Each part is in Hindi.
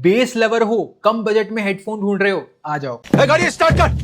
बेस लवर हो, कम बजट में हेडफोन ढूंढ रहे हो, आ जाओ। गाड़ी स्टार्ट कर।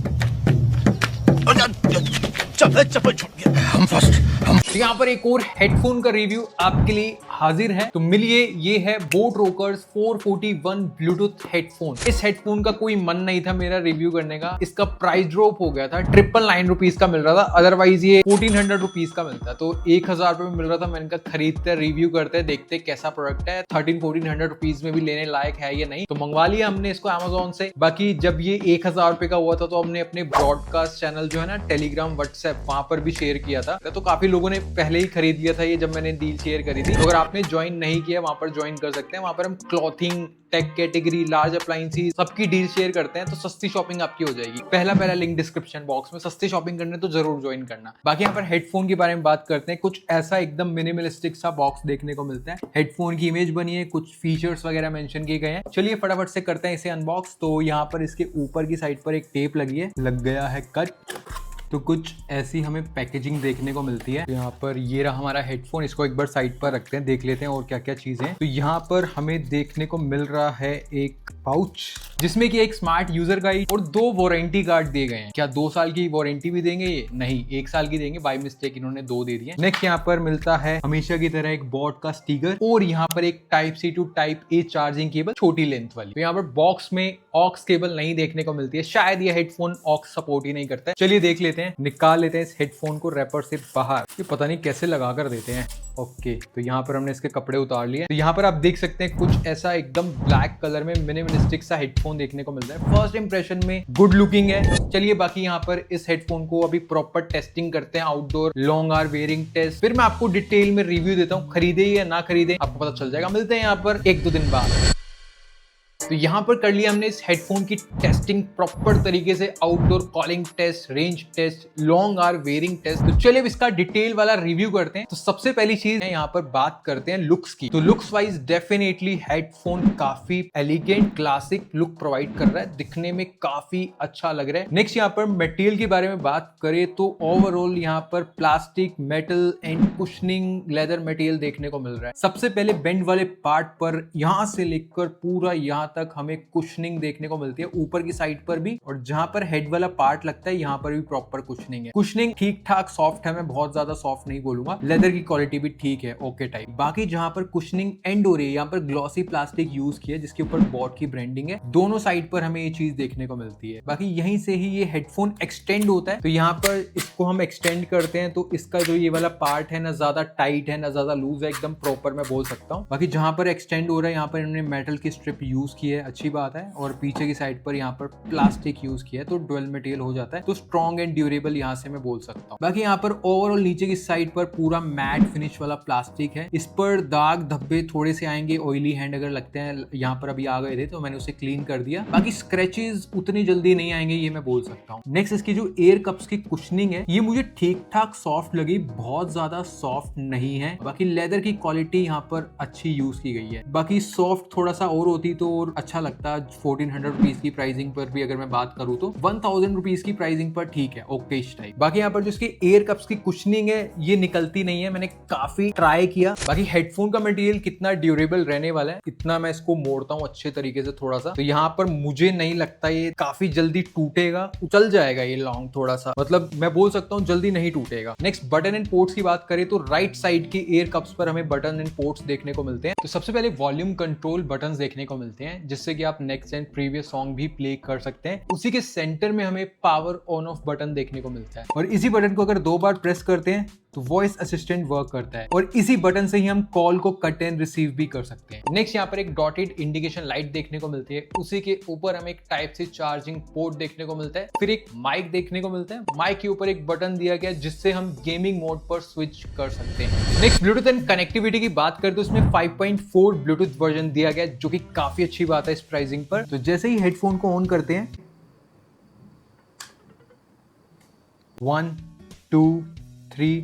चप्पल छूट गया। हम फर्स्ट। तो यहाँ पर एक और हेडफोन का रिव्यू आपके लिए हाजिर है। तो मिलिए, ये है बोट रोकर्स 441 ब्लूटूथ हेडफोन। इस हेडफोन का कोई मन नहीं था मेरा रिव्यू करने का, इसका प्राइस ड्रॉप हो गया था। 999 रुपीज का मिल रहा था, अदरवाइज ये 1400 रुपीज का मिलता। तो 1000 रुपए में मिल रहा था। मैंने कहा खरीदते रिव्यू करते देखते कैसा प्रोडक्ट है, 1300-1400 रुपीज में भी लेने लायक है या नहीं। तो मंगवा लिया हमने इसको अमेजोन से। बाकी जब ये 1000 रुपए का हुआ था तो हमने अपने ब्रॉडकास्ट चैनल जो है ना, टेलीग्राम, व्हाट्सएप, वहां पर भी शेयर किया था। तो काफी लोगों ने पहले ही खरीद लिया था ये जब मैंने डील शेयर करी थी। तो अगर आपने ज्वाइन नहीं किया, वहां पर ज्वाइन कर सकते हैं। वहां पर हम clothing, take category, large appliances सबकी डील शेयर करते हैं। तो सस्ती शॉपिंग आपकी हो जाएगी। पहला लिंक डिस्क्रिप्शन बॉक्स में। सस्ती शॉपिंग करने तो जरूर ज्वाइन करना। बाकी यहाँ पर हेडफोन के बारे में बात करते हैं। कुछ ऐसा एकदम मिनिमलिस्टिक सा बॉक्स देखने को मिलता है। हेडफोन की इमेज बनी है, कुछ फीचर्स वगैरह मेंशन किए गए हैं। चलिए फटाफट से करते हैं इसे अनबॉक्स। तो यहाँ पर इसके ऊपर की साइड पर एक टेप लगी है, लग गया है कट। तो कुछ ऐसी हमें पैकेजिंग देखने को मिलती है। तो यहाँ पर ये रहा हमारा हेडफोन। इसको एक बार साइड पर रखते हैं, देख लेते हैं और क्या क्या चीजें हैं। तो यहाँ पर हमें देखने को मिल रहा है एक पाउच, जिसमें कि एक स्मार्ट यूजर गाइड और 2 वारंटी कार्ड दिए गए हैं। क्या 2 साल की वारंटी भी देंगे ये? नहीं, 1 साल की देंगे। बाय मिस्टेक इन्होंने 2 दे दिए। नेक्स्ट यहाँ पर मिलता है हमेशा की तरह एक बोट का स्टिकर और यहाँ पर एक type C to type A charging cable, छोटी लेंथ वाली। तो यहाँ पर बॉक्स में ऑक्स केबल नहीं देखने को मिलती है। शायद ये हेडफोन ऑक्स सपोर्ट ही नहीं करता है। चलिए देख लेते हैं, निकाल लेते हैं इस हेडफोन को रैपर से बाहर। ये पता नहीं कैसे लगा कर देते हैं। ओके, तो यहाँ पर हमने इसके कपड़े उतार लिए। तो यहाँ पर आप देख सकते हैं कुछ ऐसा एकदम ब्लैक कलर में मिनिमलिस्टिक सा हेडफोन देखने को मिलता है। फर्स्ट इंप्रेशन में गुड लुकिंग है। चलिए बाकी यहाँ पर इस हेडफोन को अभी प्रॉपर टेस्टिंग करते हैं, outdoor long hour wearing test. फिर मैं आपको डिटेल में रिव्यू देता हूँ, खरीदे या ना खरीदे आपको पता चल जाएगा। मिलते हैं यहाँ पर 1-2 दिन बाद। तो यहाँ पर कर लिया हमने इस हेडफोन की टेस्टिंग प्रॉपर तरीके से, outdoor calling test, range test, long hour wearing test. तो चलिए अब इसका डिटेल वाला रिव्यू करते हैं। तो सबसे पहली चीज है, यहाँ पर बात करते हैं लुक्स की। तो लुक्स वाइज डेफिनेटली हेडफोन काफी एलिगेंट, क्लासिक लुक प्रोवाइड कर रहा है। दिखने में काफी अच्छा लग रहा है। नेक्स्ट यहाँ पर मटेरियल के बारे में बात करें तो ओवरऑल यहाँ पर plastic, metal and cushioning leather material देखने को मिल रहा है। सबसे पहले बेंड वाले पार्ट पर यहाँ से लेकर पूरा यहाँ तक हमें कुशनिंग देखने को मिलती है, ऊपर की साइड पर भी, और जहां पर हेड वाला पार्ट लगता है यहाँ पर भी प्रॉपर कुशनिंग है। कुशनिंग ठीक ठाक सॉफ्ट है, मैं बहुत ज्यादा सॉफ्ट नहीं बोलूंगा। लेदर की क्वालिटी भी ठीक है, ओके टाइप। बाकी जहां पर कुशनिंग एंड हो रही है, यहाँ पर ग्लॉसी प्लास्टिक यूज किया है जिसके ऊपर बॉट की ब्रांडिंग है। दोनों साइड पर हमें ये चीज देखने को मिलती है। बाकी यहीं से ही ये हेडफोन एक्सटेंड होता है। तो यहाँ पर इसको हम एक्सटेंड करते हैं तो इसका जो ये वाला पार्ट है ना ज्यादा टाइट है ना ज्यादा लूज है, एकदम प्रॉपर मैं बोल सकता हूँ। बाकी जहां पर एक्सटेंड हो रहा है यहाँ पर इन्होंने मेटल की स्ट्रिप यूज की है, अच्छी बात है। और पीछे की साइड पर यहाँ पर प्लास्टिक यूज किया है, तो डुअल मटेरियल हो जाता है, तो स्ट्रॉन्ग एंड ड्यूरेबल यहाँ से मैं बोल सकता हूँ। बाकी यहाँ पर ओवरऑल नीचे की साइड पर पूरा मैट फिनिश वाला प्लास्टिक है। इस पर दाग धब्बे थोड़े से आएंगे, ऑयली हैंड अगर लगते हैं, यहाँ पर अभी आ गए थे तो मैंने उसे क्लीन कर दिया। बाकी स्क्रैचेस उतनी जल्दी नहीं आएंगे, ये मैं बोल सकता हूँ। नेक्स्ट इसकी जो एयर कप्स की कुशनिंग है, ये मुझे ठीक ठाक सॉफ्ट लगी, बहुत ज्यादा सॉफ्ट नहीं है। बाकी लेदर की क्वालिटी यहाँ पर अच्छी यूज की गई है। बाकी सॉफ्ट थोड़ा सा और होती तो और अच्छा लगता। 1400 रुपीज की प्राइसिंग पर भी अगर मैं बात करूं तो 1000 रुपीज की प्राइसिंग पर ठीक है, ओके टाइप। बाकी यहाँ पर जो इसके एयर कप्स की कुशनिंग है ये निकलती नहीं है, मैंने काफी ट्राई किया। बाकी हेडफोन का मटेरियल कितना ड्यूरेबल रहने वाला है, इतना मैं इसको मोड़ता हूँ अच्छे तरीके से थोड़ा सा, तो यहाँ पर मुझे नहीं लगता ये काफी जल्दी टूटेगा, उछल जाएगा ये लॉन्ग थोड़ा सा, मतलब मैं बोल सकता हूँ जल्दी नहीं टूटेगा। नेक्स्ट बटन एंड पोर्ट्स की बात करें तो राइट साइड के एयर कप्स पर हमें बटन एंड पोर्ट्स देखने को मिलते हैं। तो सबसे पहले वॉल्यूम कंट्रोल बटन देखने को मिलते हैं, जिससे कि आप नेक्स्ट एंड प्रीवियस सॉन्ग भी प्ले कर सकते हैं। उसी के सेंटर में हमें पावर ऑन ऑफ बटन देखने को मिलता है, और इसी बटन को अगर 2 बार प्रेस करते हैं तो वॉइस असिस्टेंट वर्क करता है, और इसी बटन से ही हम कॉल को कट एंड रिसीव भी कर सकते हैं। नेक्स्ट यहाँ पर एक डॉटेड इंडिकेशन लाइट देखने को मिलती है, उसी के ऊपर हमें एक टाइप सी चार्जिंग पोर्ट देखने को मिलता है। फिर एक माइक देखने को मिलता है, माइक के ऊपर एक बटन दिया गया जिससे हम गेमिंग मोड पर स्विच कर सकते हैं। नेक्स्ट ब्लूटूथ एंड कनेक्टिविटी की बात करें तो इसमें 5.4 ब्लूटूथ वर्जन दिया गया, जो कि काफी अच्छी बात है इस प्राइसिंग पर। तो जैसे ही हेडफोन को ऑन करते हैं, 1 2 3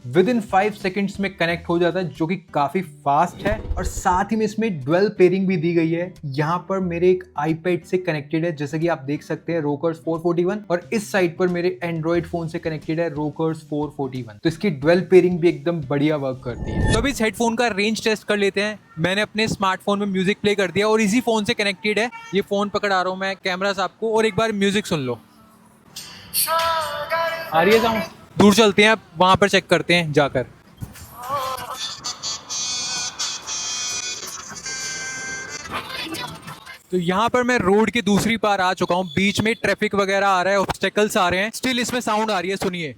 विद इन 5 सेकेंड्स में कनेक्ट हो जाता है, जो कि काफी फास्ट है। और साथ ही में इसमें डुअल पेयरिंग भी दी गई है। यहाँ पर मेरे एक आईपैड से कनेक्टेड है, जैसे कि आप देख सकते हैं रोकर्स 441, और इस साइड पर मेरे एंड्रॉइड फोन से कनेक्टेड है रोकर्स 441। तो इसकी डुअल पेयरिंग भी एकदम बढ़िया वर्क करती है। तो अभी इस हेडफोन का रेंज टेस्ट कर लेते हैं। मैंने अपने स्मार्टफोन में म्यूजिक प्ले कर दिया और इसी फोन से कनेक्टेड है। ये फोन पकड़ा रहा हूँ मैं कैमरा से आपको, और एक बार म्यूजिक सुन लो। आ रही है साउंड? दूर चलते हैं, वहां पर चेक करते हैं जाकर। तो यहाँ पर मैं रोड के दूसरी पार आ चुका हूँ। बीच में ट्रैफिक वगैरह आ रहा है, ऑब्स्टेकल्स आ रहे हैं, स्टिल इसमें साउंड आ रही है, सुनिए।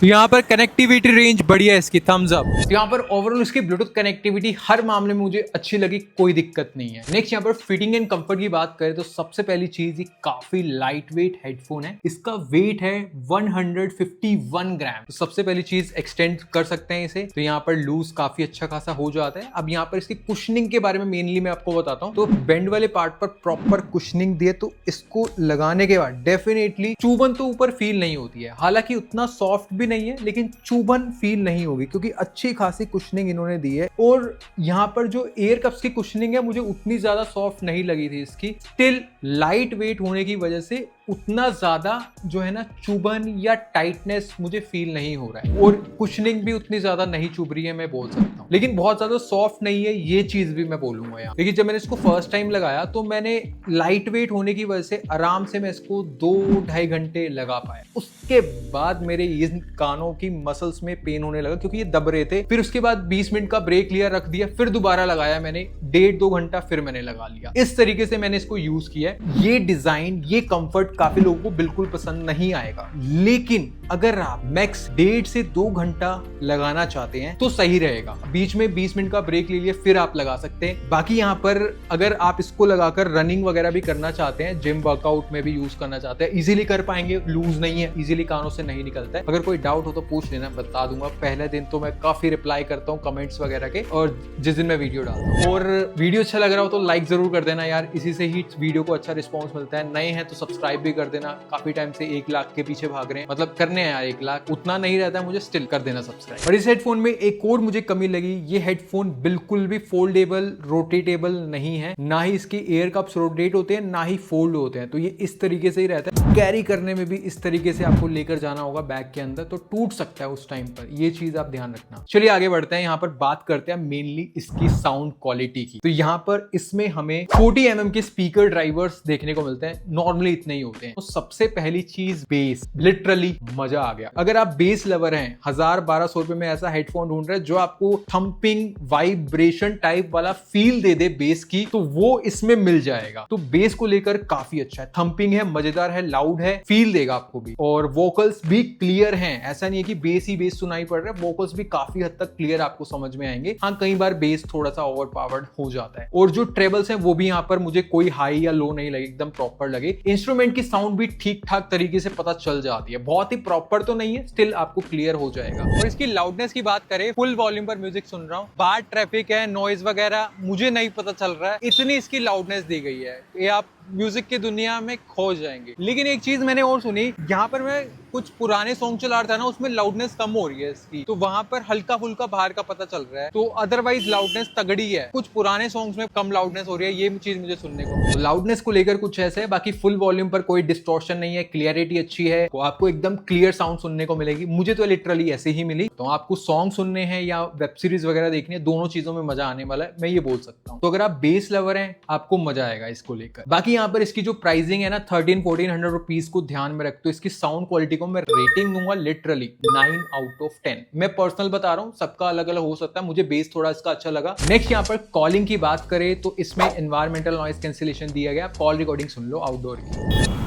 तो यहाँ पर कनेक्टिविटी रेंज बढ़िया है इसकी, थम्स अप। यहाँ पर ओवरऑल इसकी ब्लूटूथ कनेक्टिविटी हर मामले में मुझे अच्छी लगी, कोई दिक्कत नहीं है। नेक्स्ट यहाँ पर फिटिंग एंड कंफर्ट की बात करें तो सबसे पहली चीज, ये काफी लाइट वेट हेडफोन है। इसका वेट है 151 ग्राम। तो सबसे पहली चीज, एक्सटेंड कर सकते हैं इसे, तो यहाँ पर लूज काफी अच्छा खासा हो जाता है। अब यहाँ पर इसकी कुशनिंग के बारे में मेनली मैं आपको बताता हूँ। तो बेंड वाले पार्ट पर प्रॉपर कुशनिंग दिए, तो इसको लगाने के बाद डेफिनेटली चुभन तो ऊपर फील नहीं होती है। हालांकि उतना सॉफ्ट भी नहीं है, लेकिन चुभन फील नहीं होगी, क्योंकि अच्छी खासी कुशनिंग इन्होंने दी है। और यहाँ पर जो एयर कप्स की कुशनिंग है, मुझे उतनी ज्यादा सॉफ्ट नहीं लगी थी इसकी। स्टिल लाइट वेट होने की वजह से उतना ज्यादा जो है ना चुभन या टाइटनेस मुझे फील नहीं हो रहा है, और कुशनिंग भी उतनी ज्यादा नहीं चुभ रही है, मैं बोल सकता हूँ। लेकिन बहुत ज्यादा सॉफ्ट नहीं है, ये चीज भी मैं बोलूंगा यहाँ। लेकिन जब मैंने इसको फर्स्ट टाइम लगाया तो मैंने लाइट वेट होने की वजह से आराम से मैं इसको 2-2.5 घंटे लगा पाया। उसके बाद मेरे इन कानों की मसल्स में पेन होने लगा, क्योंकि ये दब रहे थे। फिर उसके बाद 20 मिनट का ब्रेक लिया, रख दिया, फिर दोबारा लगाया मैंने 1.5-2 घंटा, फिर मैंने लगा लिया। इस तरीके से मैंने इसको यूज किया है। ये डिजाइन, ये कंफर्ट काफी लोगों को बिल्कुल पसंद नहीं आएगा, लेकिन अगर आप मैक्स 1.5 से 2 घंटा लगाना चाहते हैं तो सही रहेगा। बीच में 20 मिनट का ब्रेक ले लिए, फिर आप लगा सकते हैं। बाकी यहाँ पर अगर आप इसको लगाकर रनिंग वगैरह भी करना चाहते हैं, जिम वर्कआउट में भी यूज करना चाहते हैं, इजीली कर पाएंगे, लूज नहीं है, इजीली कानों से नहीं निकलता है। अगर कोई डाउट हो तो पूछ लेना, बता दूंगा। पहले दिन तो मैं काफी रिप्लाई करता हूँ कमेंट्स वगैरह के, और जिस दिन मैं वीडियो डालता हूँ। और वीडियो अच्छा लग रहा हो तो लाइक जरूर कर देना यार, इसी से ही वीडियो को अच्छा रिस्पॉन्स मिलता है। नए हैं तो सब्सक्राइब भी कर देना। काफी टाइम से 1 लाख के पीछे भाग रहे हैं, मतलब करने हैं यार 1 लाख, उतना नहीं रहता है मुझे, स्टिल कर देना सब्सक्राइब। और इस हेडफोन में एक और मुझे कमी लगी, ये हेडफोन बिल्कुल भी फोल्डेबल, रोटेटेबल नहीं है। ना ही इसके एयर कप्स रोटेट होते हैं, ना ही फोल्ड होते हैं। तो ये इस तरीके से ही रहता है। कैरी करने में भी इस तरीके से आपको लेकर जाना होगा बैग के अंदर, तो टूट सकता है उस टाइम पर, ये चीज आप ध्यान रखना। चलिए आगे बढ़ते हैं। यहाँ पर बात करते हैं मेनली इसकी साउंड क्वालिटी की। तो यहाँ पर इसमें हमें 40 mm के स्पीकर ड्राइवर्स देखने को मिलते हैं, नॉर्मली इतने ही होते हैं। तो सबसे पहली चीज बेस, लिटरली मजा आ गया। अगर आप बेस लवर हैं, 1000-1200 रुपए में ऐसा हेडफोन ढूंढ रहे हैं जो आपको थंपिंग, वाइब्रेशन टाइप वाला फील दे दे बेस की, तो वो इसमें मिल जाएगा। तो बेस को लेकर काफी अच्छा है, थंपिंग है, मजेदार है, लाउड है, फील देगा आपको भी। और वोकल्स भी क्लियर हैं, ऐसा नहीं है कि बेस ही बेस सुनाई पड़ रहा है, वोकल्स भी काफी हद तक क्लियर आपको समझ में आएंगे। हाँ, कई बार बेस थोड़ा सा ओवर पावर्ड हो जाता है। और जो ट्रेबल्स हैं वो भी यहाँ पर मुझे कोई हाई या लो नहीं लगे, एकदम प्रॉपर लगे। इंस्ट्रूमेंट की साउंड भी ठीक ठाक तरीके से पता चल जाती है, बहुत ही प्रॉपर तो नहीं है, स्टिल आपको क्लियर हो जाएगा। और इसकी लाउडनेस की बात करें, फुल वॉल्यूम पर म्यूजिक सुन रहा हूँ, बाहर ट्रैफिक है, नॉइज वगैरह मुझे नहीं पता चल रहा है, इतनी इसकी लाउडनेस दी गई है, ये आप म्यूजिक की दुनिया में खो जाएंगे। लेकिन एक चीज मैंने और सुनी, यहाँ पर मैं कुछ पुराने सॉन्ग चला रहा था ना, उसमें लाउडनेस कम हो रही है इसकी, तो वहां पर हल्का फुल्का बाहर का पता चल रहा है। तो अदरवाइज लाउडनेस तगड़ी है, कुछ पुराने सॉन्ग्स में कम लाउडनेस हो रही है, ये चीज मुझे सुनने को। लाउडनेस को लेकर कुछ ऐसे है, बाकी फुल वॉल्यूम पर कोई डिस्टॉर्शन नहीं है, क्लियरिटी अच्छी है, तो आपको एकदम क्लियर साउंड सुनने को मिलेगी। मुझे तो लिटरली ऐसे ही मिली। तो आपको सॉन्ग सुनने हैं या वेब सीरीज वगैरह देखनी है, दोनों चीजों में मजा आने वाला है, मैं ये बोल सकता हूँ। तो अगर आप बेस लवर हैं, आपको मजा आएगा इसको लेकर। बाकी यहाँ पर इसकी जो प्राइसिंग है ना, 1300-1400 रुपीज को ध्यान में रखते हो। इसकी साउंड क्वालिटी को मैं रेटिंग दूंगा लिटरली 9 आउट ऑफ 10। मैं पर्सनल बता रहा हूँ, सबका अलग अलग हो सकता है, मुझे बेस थोड़ा इसका अच्छा लगा। नेक्स्ट यहाँ पर कॉलिंग की बात करें तो इसमें एनवायरमेंटल नॉइज कैंसिलेशन दिया गया, कॉल रिकॉर्डिंग सुन लो आउटडोर की।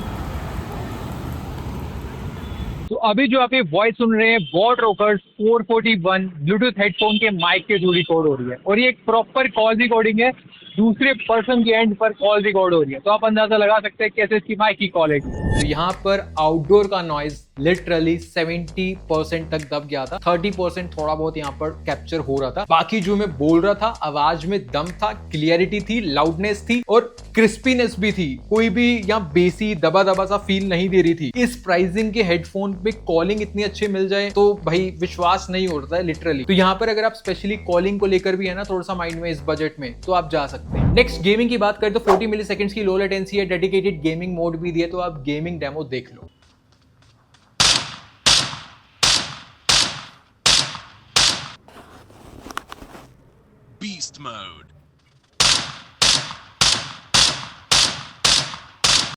तो अभी जो आप ये वॉइस सुन रहे हैं, बोट रोकर्स 441 ब्लूटूथ हेडफोन के माइक के थ्रू रिकॉर्ड हो रही है, और ये एक प्रॉपर कॉल रिकॉर्डिंग है, दूसरे पर्सन के एंड पर कॉल रिकॉर्ड हो रही है। तो आप अंदाजा लगा सकते हैं कैसे इसकी माइक की क्वालिटी। तो यहाँ पर आउटडोर का नॉइज लिटरली 70% तक दब गया था, 30% थोड़ा बहुत यहाँ पर कैप्चर हो रहा था। बाकी जो मैं बोल रहा था आवाज में दम था, क्लियरिटी थी, लाउडनेस थी और क्रिस्पीनेस भी थी। कोई भी यहाँ बेसी दबा दबा सा फील नहीं दे रही थी। इस प्राइसिंग के हेडफोन पे कॉलिंग इतनी अच्छी मिल जाए तो भाई विश्वास नहीं होता है लिटरली। तो यहाँ पर अगर आप स्पेशली कॉलिंग को लेकर भी है ना थोड़ा सा माइंड में इस बजट में, तो आप जा सकते हैं। नेक्स्ट गेमिंग की बात करें तो 40 मिलीसेकंड्स की लो लेटेंसी है, डेडिकेटेड गेमिंग मोड भी दिया, तो आप गेमिंग डेमो देख लो। Beast mode.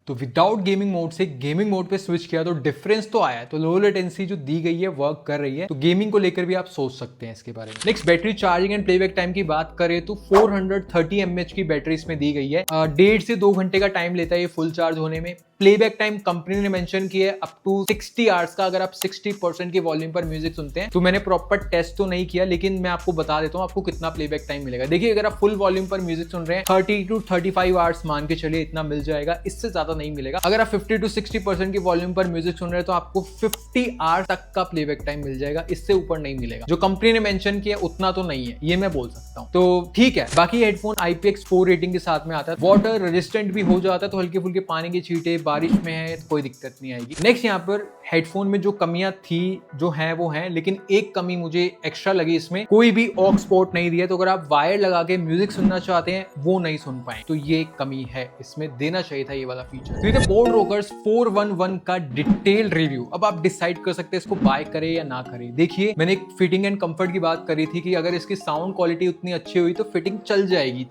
तो विदाउट गेमिंग मोड से गेमिंग मोड पे स्विच किया तो डिफरेंस तो आया है। तो लो लेटेंसी जो दी गई है वर्क कर रही है, तो गेमिंग को लेकर भी आप सोच सकते हैं इसके बारे में। Next battery charging and playback time की बात करें तो 430 mAh की बैटरी इसमें दी गई है। 1.5 से 2 घंटे का टाइम लेता है ये फुल चार्ज होने में। प्लेबैक टाइम कंपनी ने मेंशन किया है अप टू 60 आवर्स का, अगर आप 60% की वॉल्यूम पर म्यूजिक सुनते हैं। तो मैंने प्रॉपर टेस्ट तो नहीं किया, लेकिन मैं आपको बता देता हूँ आपको कितना प्लेबैक टाइम मिलेगा। देखिए अगर आप फुल वॉल्यूम पर म्यूजिक सुन रहे हैं 30 to 35 आवर्स मान के चलिए, इतना मिल जाएगा, इससे ज्यादा नहीं मिलेगा। अगर आप 50 to 60% की वॉल्यूम पर म्यूजिक सुन रहे हैं तो आपको 50 आवर्स तक का प्लेबैक टाइम मिल जाएगा, इससे ऊपर नहीं मिलेगा। जो कंपनी ने मेंशन किया उतना तो नहीं है, ये मैं बोल सकता हूँ। तो ठीक है, बाकी हेडफोन IPX4 रेटिंग के साथ में आता है, वाटर रेजिस्टेंट भी हो जाता है, तो हल्के फुल्के पानी की छींटे बारिश में है कोई दिक्कत नहीं आएगी। नेक्स्ट यहाँ पर हेडफोन में जो कमियां थी जो है वो है, लेकिन एक कमी मुझे एक्स्ट्रा लगी, इसमें कोई भी ऑक्स पोर्ट नहीं दिया। तो अगर आप वायर लगा के म्यूजिक सुनना चाहते हैं वो नहीं सुन पाए, तो ये कमी है, इसमें देना चाहिए था ये वाला फीचर। तो ये बोट रोकर्स 411 का डिटेल रिव्यू। अब आप डिसाइड कर सकते हैं इसको बाय करें या ना करें। देखिए मैंने एक फिटिंग एंड कंफर्ट की बात करी थी कि अगर इसकी साउंड क्वालिटी उतनी अच्छी हुई तो फिटिंग चल जाएगी,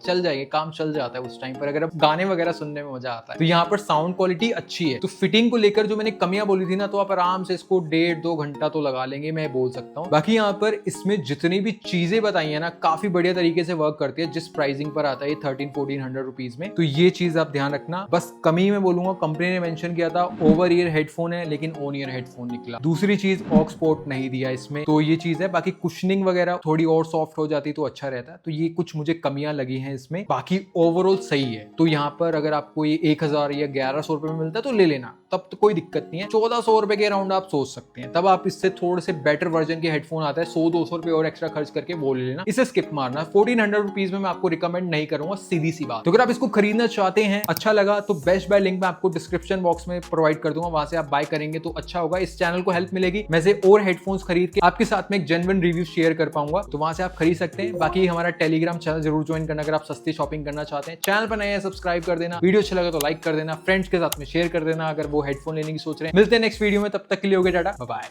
काम चल जाता है उस टाइम पर, अगर आप गाने वगैरह सुनने में मजा आता है। तो यहाँ पर साउंड क्वालिटी अच्छी है। तो फिटिंग को लेकर जो मैंने कमियां बोली थी ना, तो आप आराम से इसको 1.5-2 घंटा तो लगा लेंगे, मैं बोल सकता हूँ। बाकी यहाँ पर इसमें जितनी भी चीजें बताई है ना काफी बढ़िया तरीके से वर्क करती है। जिस प्राइसिंग पर आता है 1300-1400 रुपीज में, तो ये चीज आप ध्यान रखना। बस कमी में बोलूंगा, कंपनी ने मेंशन किया था ओवर ईयर हेडफोन है, लेकिन ऑन ईयर हेडफोन निकला। दूसरी चीज ऑक्स पोर्ट नहीं दिया इसमें, तो ये चीज है। बाकी कुशनिंग वगैरह थोड़ी और सॉफ्ट हो जाती तो अच्छा रहता है। तो ये कुछ मुझे कमियां लगी हैं इसमें, बाकी ओवरऑल सही है। तो यहाँ पर अगर आपको ये 1000 या 1100 रुपए में मिलता है तो ले लेना, तब तो कोई दिक्कत नहीं है। 1400 रुपए के अराउंड आप सोच सकते हैं, तब आप इससे थोड़े से बेटर वर्जन के हेडफोन आता है, 100-200 रुपए और एक्स्ट्रा खर्च करके वो ले लेना, इसे स्किप मारना। 1400 रुपीज में मैं आपको रिकमेंड नहीं करूंगा, सीधी सी बात। तो अगर आप इसको खरीदना चाहते हैं, अच्छा लगा, तो बेस्ट बाय लिंक मैं आपको डिस्क्रिप्शन बॉक्स में प्रोवाइड कर दूंगा, वहां से आप बाय करेंगे तो अच्छा होगा। इस चैनल को हेल्प मिलेगी, मैं से और हेडफोन्स खरीद के आपके साथ में एक जेन्युइन रिव्यू शेयर कर पाऊंगा, तो वहां से आप खरीद सकते हैं। बाकी हमारा टेलीग्राम चैनल जरूर ज्वाइन करना अगर आप सस्ती शॉपिंग करना चाहते हैं। चैनल पर नए हैं सब्सक्राइब कर देना, वीडियो अच्छा लगा तो लाइक कर देना, फ्रेंड्स के साथ में शेयर कर देना अगर वो हेडफोन लेने की सोच रहे हैं। मिलते हैं नेक्स्ट वीडियो में, तब तक के लिए हो गए टाटा, बाय बाय।